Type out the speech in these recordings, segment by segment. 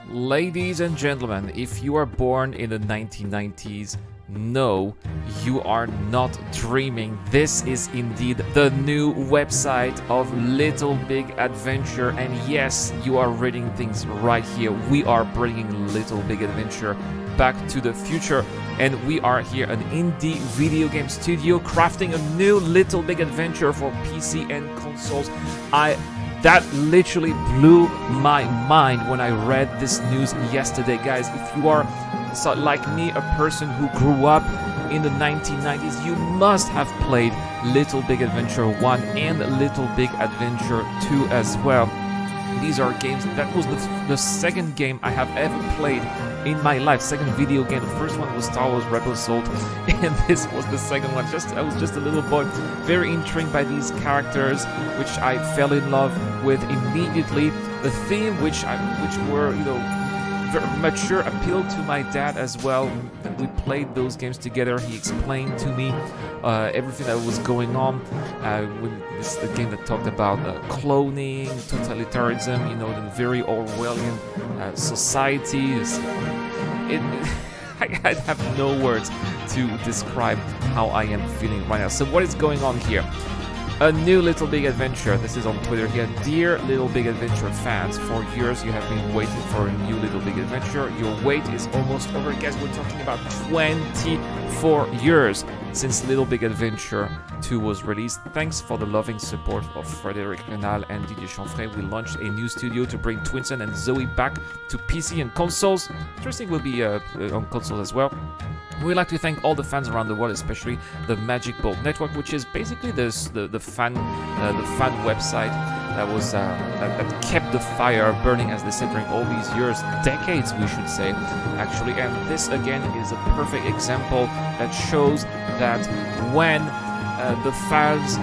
Ladies and gentlemen, if you are born in the 1990s, no, you are not dreaming. This is indeed the new website of Little Big Adventure, and yes, you are reading things right here. We are bringing Little Big Adventure back to the future, and we are here an indie video game studio crafting a new Little Big Adventure for PC and consoles. That literally blew my mind when I read this news yesterday, guys. If you are like me, a person who grew up in the 1990s, you must have played Little Big Adventure 1 and Little Big Adventure 2 as well. These are games, that was the second game I have ever played in my life, second video game. The first one was Star Wars Rebel Assault, and this was the second one. I was just a little boy, very intrigued by these characters, which I fell in love with immediately. The theme, which were, very mature, appealed to my dad as well. We played those games together. He explained to me everything that was going on. This is the game that talked about cloning, totalitarianism, the very Orwellian societies. I have no words to describe how I am feeling right now. So what is going on here? A new Little Big Adventure. This is on Twitter here. Dear Little Big Adventure fans, for years you have been waiting for a new Little Big Adventure. Your wait is almost over. Guys, we're talking about 24 years since Little Big Adventure 2 was released. Thanks for the loving support of Frédéric Renal and Didier Chanfray. We launched a new studio to bring Twinsun and Zoe back to PC and consoles. Interesting will be on consoles as well. We'd like to thank all the fans around the world, especially the Magic Bolt Network, which is basically the fan website that kept the fire burning, as they said, during all these years, decades, we should say, actually. And this again is a perfect example that shows that when the fans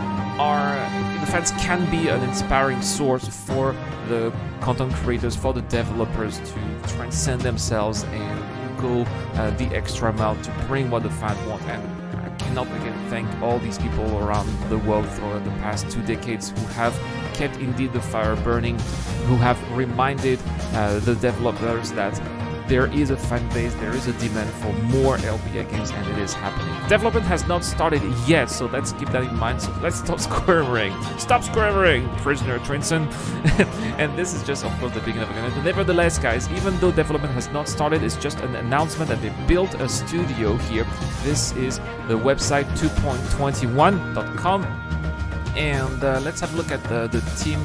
can be an inspiring source for the content creators, for the developers to transcend themselves and go the extra mile to bring what the fans want. And I cannot again thank all these people around the world for the past 2 decades who have kept indeed the fire burning, who have reminded the developers that there is a fan base, there is a demand for more LBA games, and it is happening. Development has not started yet, so let's keep that in mind. So let's stop squirming. Stop squirming, prisoner Twinsun. And this is just, of course, the beginning of a game. Nevertheless, guys, even though development has not started, it's just an announcement that they built a studio here. This is the website 2.21.com. And let's have a look at the team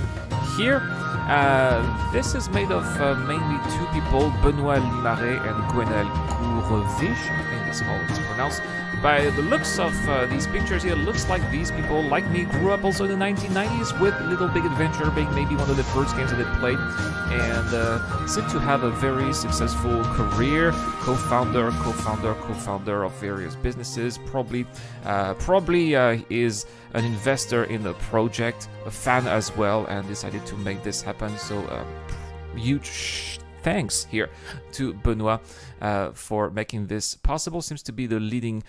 here. This is made of mainly 2 people, Benoît Limaret and Gwenaël Courevich, I think that's how it's pronounced. By the looks of these pictures here, it looks like these people, like me, grew up also in the 1990s with Little Big Adventure being maybe one of the first games that they played, and seem to have a very successful career, co-founder of various businesses, probably is an investor in the project, a fan as well, and decided to make this happen. So huge thanks here to Benoît for making this possible. Seems to be the leading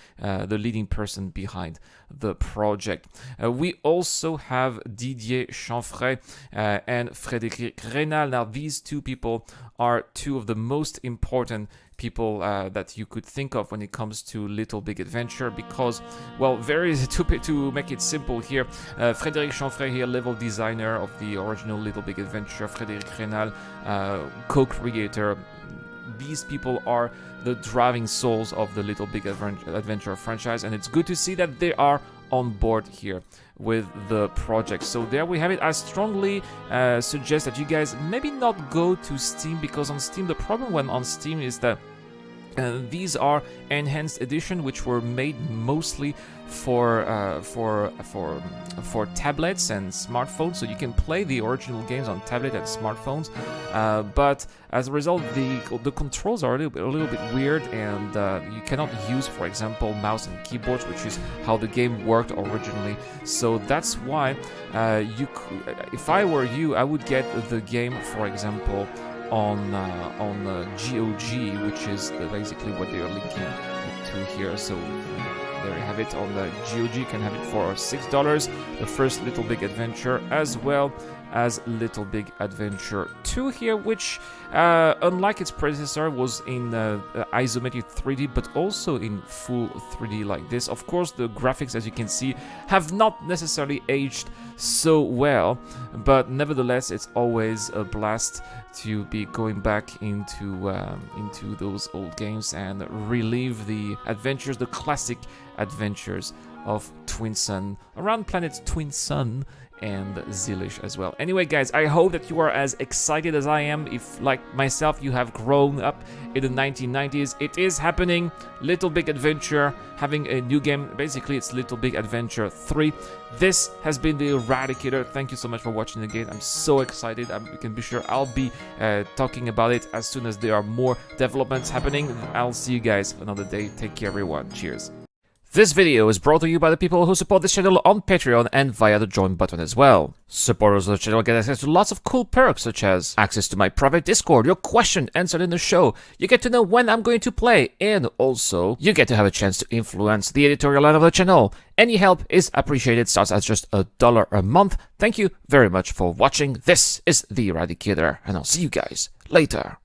person behind the project. We also have Didier Chanfray and Frédéric Renal. Now, these 2 people are 2 of the most important people that you could think of when it comes to Little Big Adventure, because, well, very to make it simple here, Frédéric Chanfray here, level designer of the original Little Big Adventure, Frédéric Renal, co-creator. These people are the driving souls of the Little Big Adventure franchise, and it's good to see that they are on board here with the project. So there we have it. I strongly suggest that you guys maybe not go to Steam, because on Steam, the problem when on Steam is that these are enhanced edition, which were made mostly for tablets and smartphones, so you can play the original games on tablet and smartphones. But as a result, the controls are a little bit weird, and you cannot use, for example, mouse and keyboards, which is how the game worked originally. So that's why if I were you, I would get the game, for example, on GOG, which is basically what they are linking to here. So there you have it on the GOG. You can have it for $6. The first Little Big Adventure, as well as Little Big Adventure 2 here, which, unlike its predecessor, was in isometric 3D, but also in full 3D like this. Of course, the graphics, as you can see, have not necessarily aged so well, but nevertheless, it's always a blast to be going back into those old games and relive the adventures, the classic adventures of Twinsun around planet Twinsun and Zilish as well. Anyway, guys, I hope that you are as excited as I am. If, like myself, you have grown up in the 1990s, it is happening. Little Big Adventure having a new game. Basically, it's Little Big Adventure 3. This has been the Eradicator. Thank you so much for watching the game. I'm so excited. You can be sure I'll be talking about it as soon as there are more developments happening. I'll see you guys another day. Take care, everyone. Cheers. This video is brought to you by the people who support this channel on Patreon and via the join button as well. Supporters of the channel get access to lots of cool perks such as access to my private Discord, your question answered in the show, you get to know when I'm going to play, and also you get to have a chance to influence the editorial line of the channel. Any help is appreciated, starts at just $1 a month. Thank you very much for watching. This is the Eradicator, and I'll see you guys later.